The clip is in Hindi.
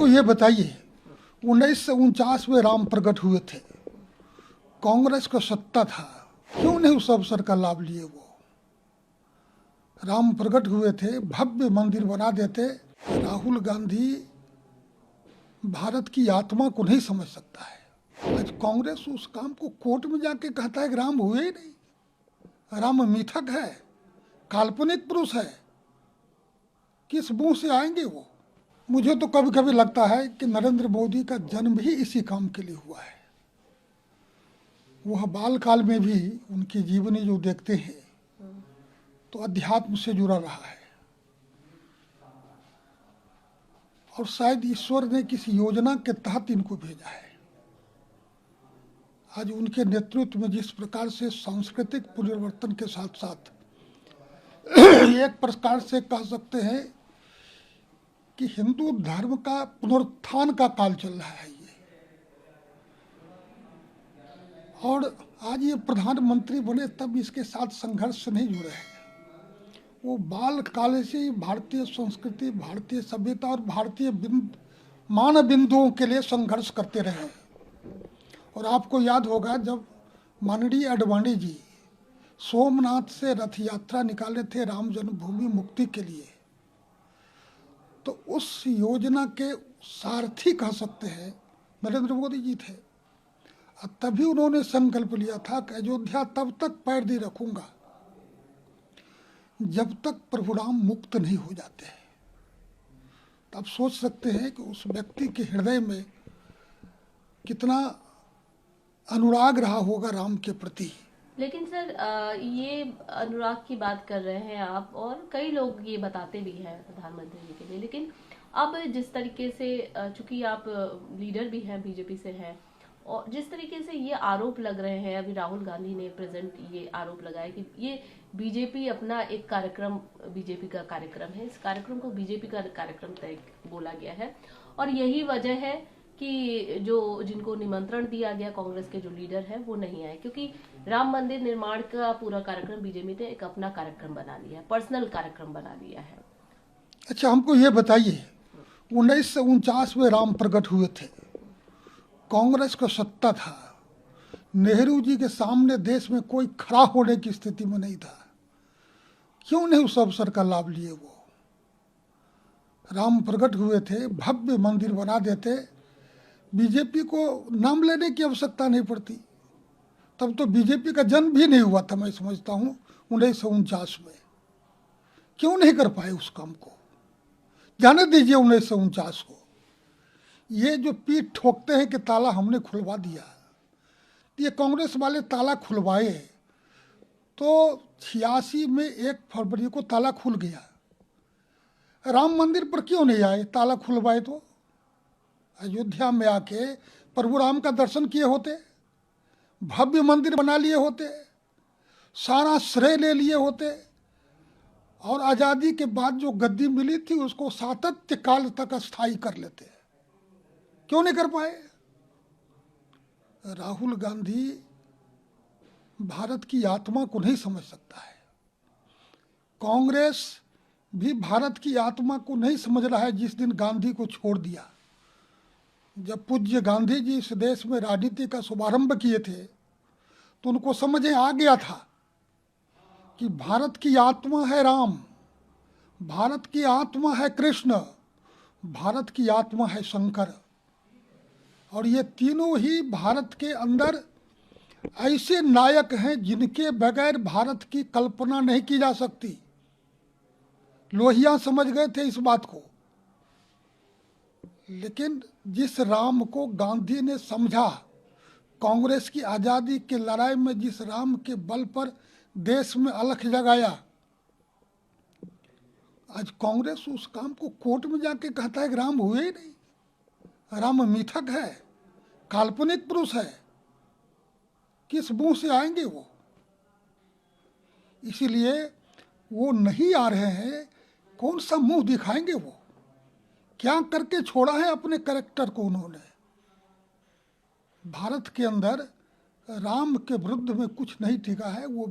हमको ये बताइए, 1949 में राम प्रकट हुए थे, कांग्रेस का सत्ता था, क्यों नहीं उस अवसर का लाभ लिए? वो राम प्रकट हुए थे, भव्य मंदिर बना देते। राहुल गांधी भारत की आत्मा को नहीं समझ सकता है। आज कांग्रेस उस काम को कोर्ट में जाके कहता है कि राम हुए ही नहीं, राम मिथक है, काल्पनिक पुरुष है, किस मुंह से आएंगे वो? मुझे तो कभी कभी लगता है कि नरेंद्र मोदी का जन्म ही इसी काम के लिए हुआ है। वह बाल काल में भी उनकी जीवनी जो देखते हैं तो अध्यात्म से जुड़ा रहा है, और शायद ईश्वर ने किसी योजना के तहत इनको भेजा है। आज उनके नेतृत्व में जिस प्रकार से सांस्कृतिक परिवर्तन के साथ साथ एक प्रकार से कह सकते हैं कि हिंदू धर्म का पुनरुत्थान का काल चल रहा है ये। और आज ये प्रधानमंत्री बने तब इसके साथ संघर्ष से नहीं जुड़े हैं। वो बाल काल से ही भारतीय संस्कृति, भारतीय सभ्यता और भारतीय मान बिंदुओं के लिए संघर्ष करते रहे। और आपको याद होगा जब माननीय आडवाणी जी सोमनाथ से रथ यात्रा निकाले थे राम जन्मभूमि मुक्ति के लिए, तो उस योजना के सारथी कह सकते हैं नरेंद्र मोदी जी थे। तभी उन्होंने संकल्प लिया था कि अयोध्या तब तक पैर नहीं रखूंगा जब तक प्रभु राम मुक्त नहीं हो जाते हैं। तो आप सोच सकते हैं कि उस व्यक्ति के हृदय में कितना अनुराग रहा होगा राम के प्रति। लेकिन सर, ये अनुराग की बात कर रहे हैं आप, और कई लोग ये बताते भी हैं प्रधानमंत्री जी के लिए। लेकिन अब जिस तरीके से, चूंकि आप लीडर भी हैं, बीजेपी से हैं, और जिस तरीके से ये आरोप लग रहे हैं, अभी राहुल गांधी ने प्रेजेंट ये आरोप लगाया कि ये बीजेपी अपना एक कार्यक्रम, बीजेपी का कार्यक्रम है, इस कार्यक्रम को बीजेपी का कार्यक्रम तय बोला गया है, और यही वजह है कि जो जिनको निमंत्रण दिया गया कांग्रेस के जो लीडर हैं वो नहीं आए, क्योंकि राम मंदिर निर्माण का पूरा कार्यक्रम बीजेपी ने एक अपना कार्यक्रम बना लिया है, पर्सनल कार्यक्रम बना लिया है। अच्छा, हमको ये बताइए, 1949 में राम प्रकट हुए थे, कांग्रेस का सत्ता था, नेहरू जी के सामने देश में कोई खड़ा होने की स्थिति में नहीं था, क्यों नहीं उस अवसर का लाभ लिए? वो राम प्रकट हुए थे, भव्य मंदिर बना देते, बीजेपी को नाम लेने की आवश्यकता नहीं पड़ती। तब तो बीजेपी का जन्म भी नहीं हुआ था, मैं समझता हूँ 1949 में। क्यों नहीं कर पाए उस काम को? जाने दीजिए 1949 को। ये जो पीठ ठोकते हैं कि ताला हमने खुलवा दिया, ये कांग्रेस वाले ताला खुलवाए तो 86 में 1 फरवरी को ताला खुल गया। राम मंदिर पर क्यों नहीं आए? ताला खुलवाए तो अयोध्या में आके प्रभु राम का दर्शन किए होते, भव्य मंदिर बना लिए होते, सारा श्रेय ले लिए होते, और आज़ादी के बाद जो गद्दी मिली थी उसको सातत्य काल तक स्थायी कर लेते। क्यों नहीं कर पाए? राहुल गांधी भारत की आत्मा को नहीं समझ सकता है। कांग्रेस भी भारत की आत्मा को नहीं समझ रहा है। जिस दिन गांधी को छोड़ दिया, जब पूज्य गांधी जी इस देश में राजनीति का शुभारंभ किए थे, तो उनको समझ आ गया था कि भारत की आत्मा है राम, भारत की आत्मा है कृष्ण, भारत की आत्मा है शंकर, और ये तीनों ही भारत के अंदर ऐसे नायक हैं जिनके बगैर भारत की कल्पना नहीं की जा सकती। लोहिया समझ गए थे इस बात को, लेकिन जिस राम को गांधी ने समझा, कांग्रेस की आज़ादी की लड़ाई में जिस राम के बल पर देश में अलख जगाया, आज कांग्रेस उस काम को कोर्ट में जाके कहता है कि राम हुए ही नहीं, राम मिथक है, काल्पनिक पुरुष है, किस मुंह से आएंगे वो? इसीलिए वो नहीं आ रहे हैं। कौन सा मुंह दिखाएंगे वो? क्या करके छोड़ा है अपने कैरेक्टर को उन्होंने? भारत के अंदर राम के विरुद्ध में कुछ नहीं टिका है, वो भी